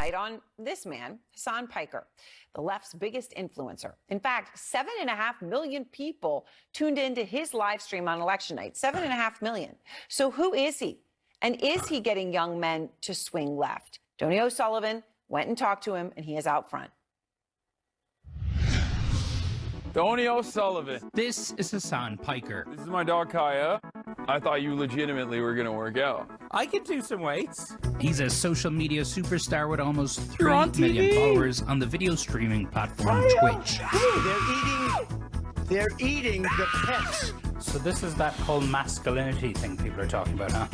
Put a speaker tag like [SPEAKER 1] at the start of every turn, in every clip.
[SPEAKER 1] night on this man, Hasan Piker, the left's biggest influencer. In fact, 7.5 million people tuned into his live stream on election night. 7.5 million. So who is he? And is he getting young men to swing left? Donnie O'Sullivan went and talked to him, and he is out front.
[SPEAKER 2] Donnie O'Sullivan.
[SPEAKER 3] This is Hasan Piker.
[SPEAKER 2] This is my dog, Kaya. I thought you legitimately were going to work out.
[SPEAKER 4] I can do some weights.
[SPEAKER 3] He's a social media superstar with almost 3
[SPEAKER 4] You're on
[SPEAKER 3] million
[SPEAKER 4] TV?
[SPEAKER 3] followers on the video streaming platform Twitch.
[SPEAKER 5] They're eating the pets.
[SPEAKER 4] So this is that whole masculinity thing people are talking about, huh?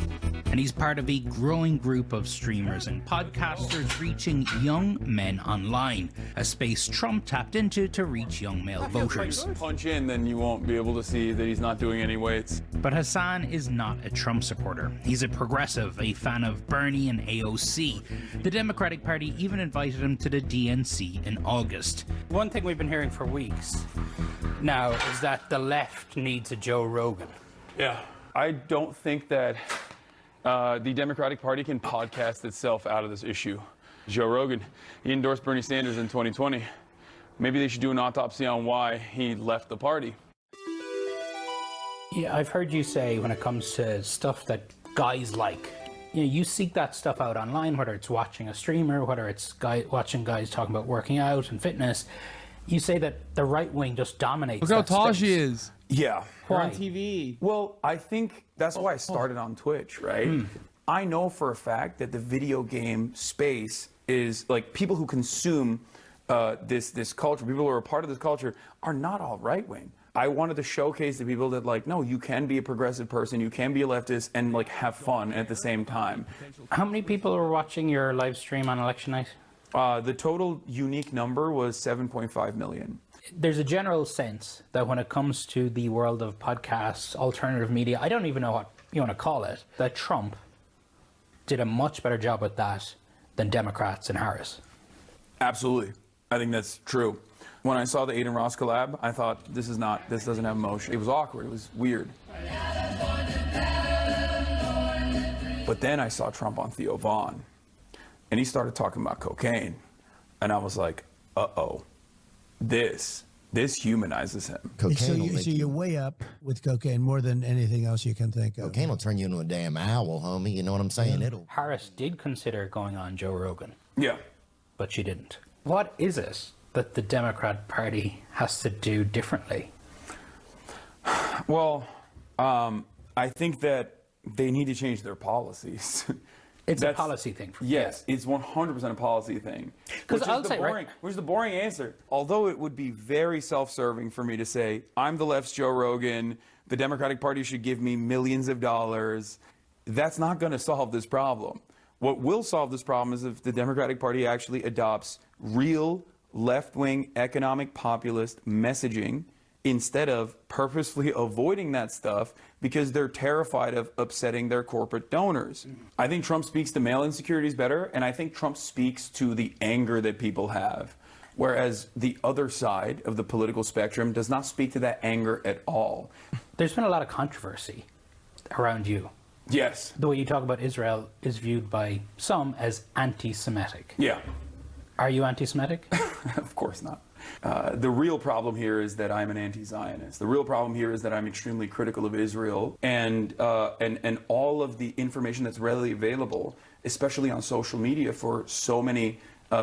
[SPEAKER 3] And he's part of a growing group of streamers and podcasters reaching young men online, a space Trump tapped into to reach young male voters.
[SPEAKER 2] Punch in, then you won't be able to see that he's not doing any weights.
[SPEAKER 3] But Hasan is not a Trump supporter. He's a progressive, a fan of Bernie and AOC. The Democratic Party even invited him to the DNC in August.
[SPEAKER 4] One thing we've been hearing for weeks now is that the left needs a Joe Rogan.
[SPEAKER 2] Yeah. I don't think that the Democratic Party can podcast itself out of this issue. Joe Rogan, he endorsed Bernie Sanders in 2020. Maybe they should do an autopsy on why he left the party.
[SPEAKER 4] Yeah, I've heard you say when it comes to stuff that guys like, you seek that stuff out online, whether it's watching a streamer, whether it's watching guys talking about working out and fitness. You say that the right wing just dominates.
[SPEAKER 6] Look how
[SPEAKER 4] that
[SPEAKER 6] tall
[SPEAKER 4] space.
[SPEAKER 6] she is.
[SPEAKER 2] Yeah.
[SPEAKER 4] Why?
[SPEAKER 6] On TV.
[SPEAKER 2] Well, I think that's why I started on Twitch, right? I know for a fact that the video game space is like people who consume this culture, people who are a part of this culture are not all right wing. I wanted to showcase to people that like, no, you can be a progressive person, you can be a leftist and like have fun at the same time.
[SPEAKER 4] How many people were watching your live stream on election night?
[SPEAKER 2] The total unique number was 7.5 million.
[SPEAKER 4] There's a general sense that when it comes to the world of podcasts, alternative media, I don't even know what you want to call it, that Trump did a much better job with that than Democrats and Harris.
[SPEAKER 2] Absolutely. I think that's true. When I saw the Aiden Ross collab, I thought, this doesn't have emotion. It was awkward. It was weird. But then I saw Trump on Theo Vaughn, and he started talking about cocaine. And I was like, uh-oh, this humanizes him.
[SPEAKER 7] So you're way up with cocaine more than anything else you can think of.
[SPEAKER 5] Cocaine will turn you into a damn owl, homie. You know what I'm saying? It'll.
[SPEAKER 4] Harris did consider going on Joe Rogan,
[SPEAKER 2] Yeah.
[SPEAKER 4] but she didn't. What is it that the Democrat Party has to do differently?
[SPEAKER 2] Well, I think that they need to change their policies.
[SPEAKER 4] It's a policy thing.
[SPEAKER 2] Yes, it's 100% a policy thing. Which is the boring answer. Although it would be very self-serving for me to say, I'm the left's Joe Rogan, the Democratic Party should give me millions of dollars. That's not going to solve this problem. What will solve this problem is if the Democratic Party actually adopts real left-wing economic populist messaging instead of purposefully avoiding that stuff because they're terrified of upsetting their corporate donors. I think Trump speaks to male insecurities better, and I think Trump speaks to the anger that people have, whereas the other side of the political spectrum does not speak to that anger at all.
[SPEAKER 4] There's been a lot of controversy around you.
[SPEAKER 2] Yes.
[SPEAKER 4] The way you talk about Israel is viewed by some as anti-Semitic.
[SPEAKER 2] Yeah.
[SPEAKER 4] Are you anti-Semitic?
[SPEAKER 2] Of course not. The real problem here is that I'm an anti-Zionist. The real problem here is that I'm extremely critical of Israel and all of the information that's readily available, especially on social media for so many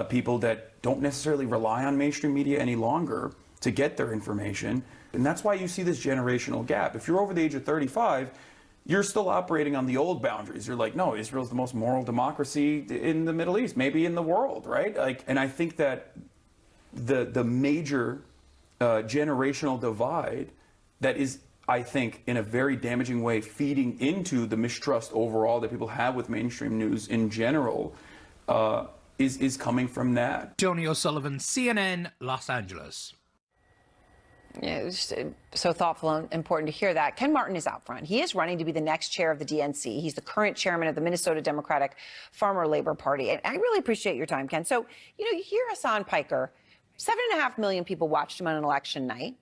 [SPEAKER 2] people that don't necessarily rely on mainstream media any longer to get their information. And that's why you see this generational gap. If you're over the age of 35, you're still operating on the old boundaries. You're like, no, Israel's the most moral democracy in the Middle East, maybe in the world, right? Like, and I think that the major generational divide that is, I think, in a very damaging way, feeding into the mistrust overall that people have with mainstream news in general, is coming from that.
[SPEAKER 3] Donnie O'Sullivan, CNN, Los Angeles.
[SPEAKER 1] Yeah, it was so thoughtful and important to hear that. Ken Martin is out front. He is running to be the next chair of the DNC. He's the current chairman of the Minnesota Democratic Farmer Labor Party. And I really appreciate your time, Ken. So, you hear Hasan Piker. 7.5 million people watched him on an election night.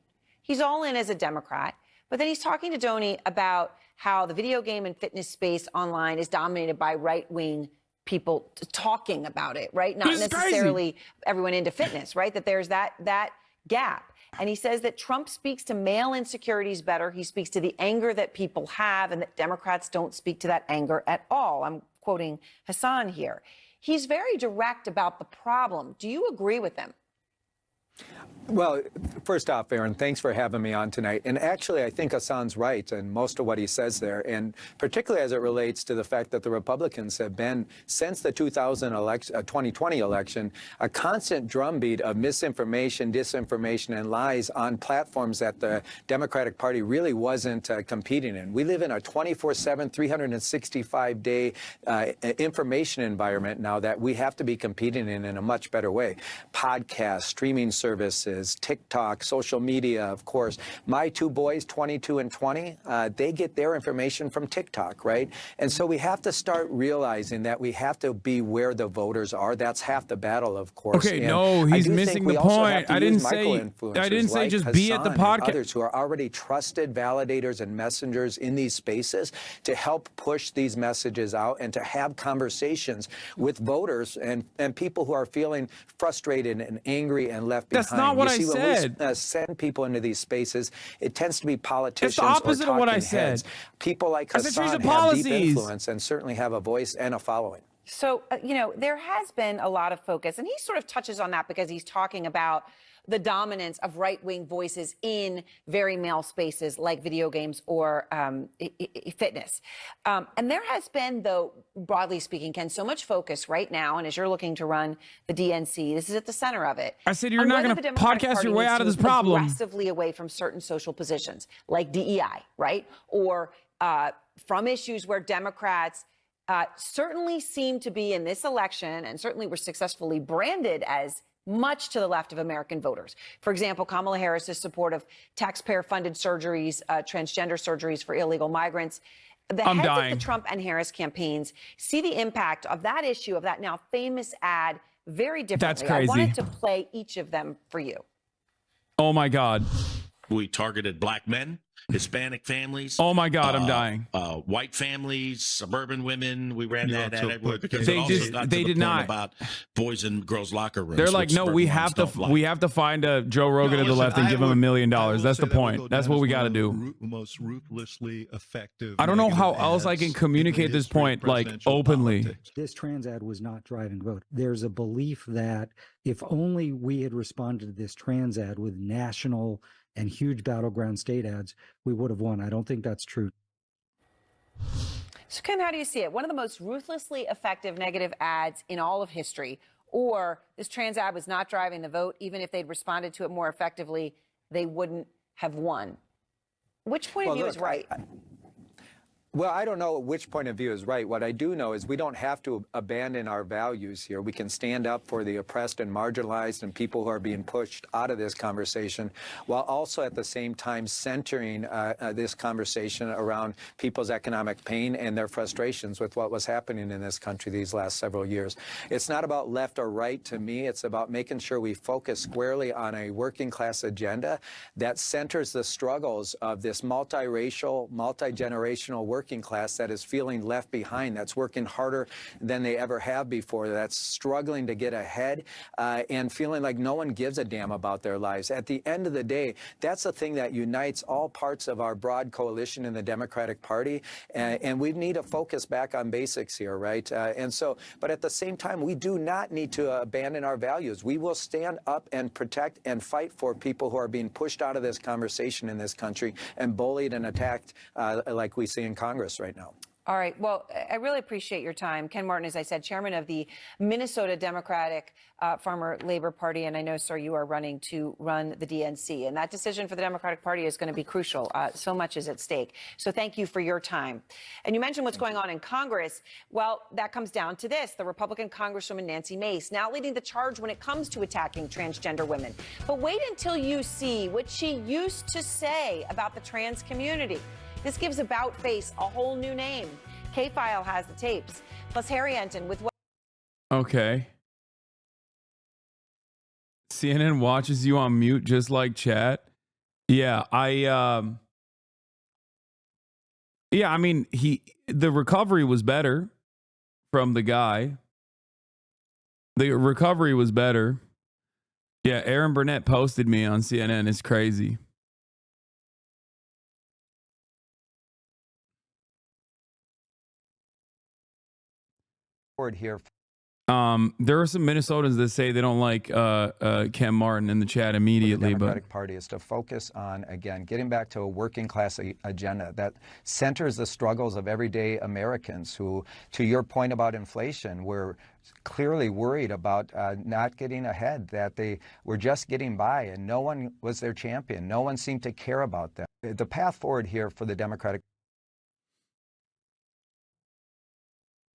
[SPEAKER 1] He's all in as a Democrat. But then he's talking to Donnie about how the video game and fitness space online is dominated by right-wing people talking about it, right? Not
[SPEAKER 2] This is crazy.
[SPEAKER 1] necessarily everyone into fitness, right? That there's that gap. And he says that Trump speaks to male insecurities better. He speaks to the anger that people have, and that Democrats don't speak to that anger at all. I'm quoting Hasan here. He's very direct about the problem. Do you agree with him?
[SPEAKER 6] Well, first off, Aaron, thanks for having me on tonight. And actually, I think Hassan's right in most of what he says there, and particularly as it relates to the fact that the Republicans have been, since the 2020 election, a constant drumbeat of misinformation, disinformation, and lies on platforms that the Democratic Party really wasn't competing in. We live in a 24/7, 365-day information environment now that we have to be competing in a much better way. Podcasts, streaming services, TikTok, social media, of course. My two boys, 22 and 20, they get their information from TikTok, right? And so we have to start realizing that we have to be where the voters are. That's half the battle, of course.
[SPEAKER 8] Okay,
[SPEAKER 6] And
[SPEAKER 8] no,
[SPEAKER 6] I
[SPEAKER 8] he's
[SPEAKER 6] do think
[SPEAKER 8] missing
[SPEAKER 6] we
[SPEAKER 8] the
[SPEAKER 6] also have
[SPEAKER 8] point.
[SPEAKER 6] to
[SPEAKER 8] I
[SPEAKER 6] use
[SPEAKER 8] didn't say
[SPEAKER 6] micro-influencers
[SPEAKER 8] just
[SPEAKER 6] like
[SPEAKER 8] be at the
[SPEAKER 6] Hasan and
[SPEAKER 8] podcast.
[SPEAKER 6] others who are already trusted validators and messengers in these spaces to help push these messages out and to have conversations with voters and people who are feeling frustrated and angry and left behind.
[SPEAKER 8] That's not what I
[SPEAKER 6] When
[SPEAKER 8] said.
[SPEAKER 6] we send people into these spaces, it tends to be politicians
[SPEAKER 8] opposite
[SPEAKER 6] or
[SPEAKER 8] of what I
[SPEAKER 6] talking heads.
[SPEAKER 8] said.
[SPEAKER 6] People like
[SPEAKER 8] I said
[SPEAKER 6] Hasan
[SPEAKER 8] change the
[SPEAKER 6] have deep
[SPEAKER 8] policies.
[SPEAKER 6] influence and certainly have a voice and a following.
[SPEAKER 1] So, there has been a lot of focus, and he sort of touches on that because he's talking about the dominance of right-wing voices in very male spaces like video games or fitness. And there has been, though, broadly speaking, Ken, so much focus right now, and as you're looking to run the DNC, this is at the center of it.
[SPEAKER 8] I said you're
[SPEAKER 1] on
[SPEAKER 8] not
[SPEAKER 1] whether
[SPEAKER 8] gonna
[SPEAKER 1] the Democratic
[SPEAKER 8] podcast
[SPEAKER 1] Party
[SPEAKER 8] your way
[SPEAKER 1] needs
[SPEAKER 8] out of
[SPEAKER 1] to
[SPEAKER 8] this
[SPEAKER 1] move
[SPEAKER 8] problem.
[SPEAKER 1] aggressively away from certain social positions like DEI, right? Or from issues where Democrats certainly seem to be in this election and certainly were successfully branded as much to the left of American voters. For example, Kamala Harris's support of taxpayer-funded surgeries, transgender surgeries for illegal migrants. The
[SPEAKER 8] I'm
[SPEAKER 1] heads
[SPEAKER 8] dying.
[SPEAKER 1] of the Trump and Harris campaigns see the impact of that issue, of that now famous ad, very differently.
[SPEAKER 8] That's crazy.
[SPEAKER 1] I wanted to play each of them for you.
[SPEAKER 8] Oh my God.
[SPEAKER 9] We targeted black men, Hispanic families.
[SPEAKER 8] Oh my God, I'm dying.
[SPEAKER 9] White families, suburban women. We ran that ad everywhere because
[SPEAKER 8] They
[SPEAKER 9] it also
[SPEAKER 8] just-
[SPEAKER 9] got to
[SPEAKER 8] they
[SPEAKER 9] the
[SPEAKER 8] did
[SPEAKER 9] point
[SPEAKER 8] not.
[SPEAKER 9] about boys and girls locker rooms.
[SPEAKER 8] They're like,
[SPEAKER 9] which
[SPEAKER 8] no,
[SPEAKER 9] suburban
[SPEAKER 8] we
[SPEAKER 9] ones
[SPEAKER 8] have to
[SPEAKER 9] don't like.
[SPEAKER 8] we have to find a Joe Rogan to the left and give him $1 million. That's the point. That's what we got to do.
[SPEAKER 10] Most ruthlessly effective.
[SPEAKER 8] I don't know how else I can communicate this point like openly.
[SPEAKER 11] This trans ad was not driving vote. There's a belief that if only we had responded to this trans ad with national and huge battleground state ads, we would have won. I don't think that's true.
[SPEAKER 1] So, Ken, how do you see it? One of the most ruthlessly effective negative ads in all of history, or this trans ad was not driving the vote. Even if they'd responded to it more effectively, they wouldn't have won. Which point of view is right?
[SPEAKER 6] Well, I don't know which point of view is right. What I do know is we don't have to abandon our values here. We can stand up for the oppressed and marginalized and people who are being pushed out of this conversation, while also at the same time centering this conversation around people's economic pain and their frustrations with what was happening in this country these last several years. It's not about left or right to me. It's about making sure we focus squarely on a working class agenda that centers the struggles of this multiracial, multi-generational working class that is feeling left behind, that's working harder than they ever have before, that's struggling to get ahead and feeling like no one gives a damn about their lives. At the end of the day, that's the thing that unites all parts of our broad coalition in the Democratic Party, and we need to focus back on basics here, right? But at the same time, we do not need to abandon our values. We will stand up and protect and fight for people who are being pushed out of this conversation in this country and bullied and attacked like we see in Congress right now.
[SPEAKER 1] All right. Well, I really appreciate your time. Ken Martin, as I said, chairman of the Minnesota Democratic Farmer Labor Party. And I know, sir, you are running to run the DNC. And that decision for the Democratic Party is going to be crucial. So much is at stake. So thank you for your time. And you mentioned what's going on in Congress. Well, that comes down to this. The Republican Congresswoman Nancy Mace now leading the charge when it comes to attacking transgender women. But wait until you see what she used to say about the trans community. This gives About Face a whole new name. K-File has the tapes. Plus Harry Enton with what?
[SPEAKER 8] Okay. CNN watches you on mute just like chat. Yeah, I mean, the recovery was better from the guy. The recovery was better. Yeah, Aaron Burnett posted me on CNN. It's crazy.
[SPEAKER 6] Here.
[SPEAKER 8] There are some Minnesotans that say they don't like Cam Martin in the chat immediately,
[SPEAKER 6] The Democratic Party is to focus on, again, getting back to a working class agenda that centers the struggles of everyday Americans who, to your point about inflation, were clearly worried about not getting ahead, that they were just getting by and no one was their champion. No one seemed to care about them. The path forward here for the Democratic.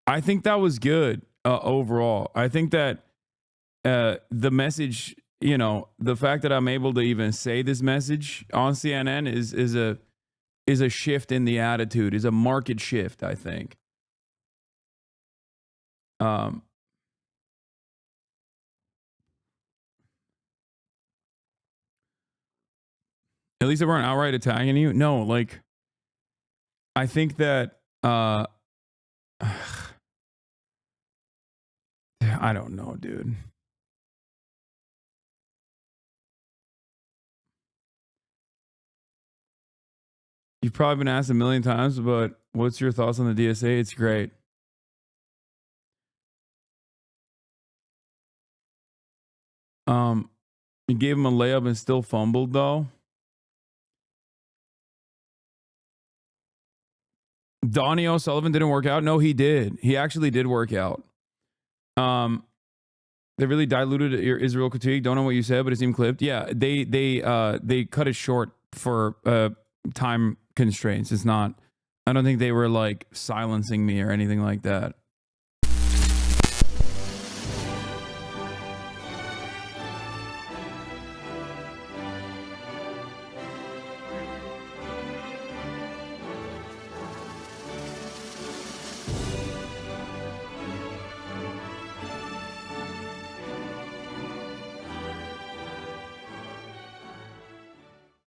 [SPEAKER 8] I think that was good overall. I think that the message, you know, the fact that I'm able to even say this message on CNN is a shift in the attitude, is a market shift, I think. At least they weren't outright attacking you. No, like, I think that I don't know, dude. You've probably been asked a million times, but what's your thoughts on the DSA? It's great. You gave him a layup and still fumbled, though. Donnie O'Sullivan didn't work out. No, he did. He actually did work out. They really diluted your Israel critique. Don't know what you said, but it seemed clipped. Yeah, they cut it short for time constraints. It's not. I don't think they were like silencing me or anything like that.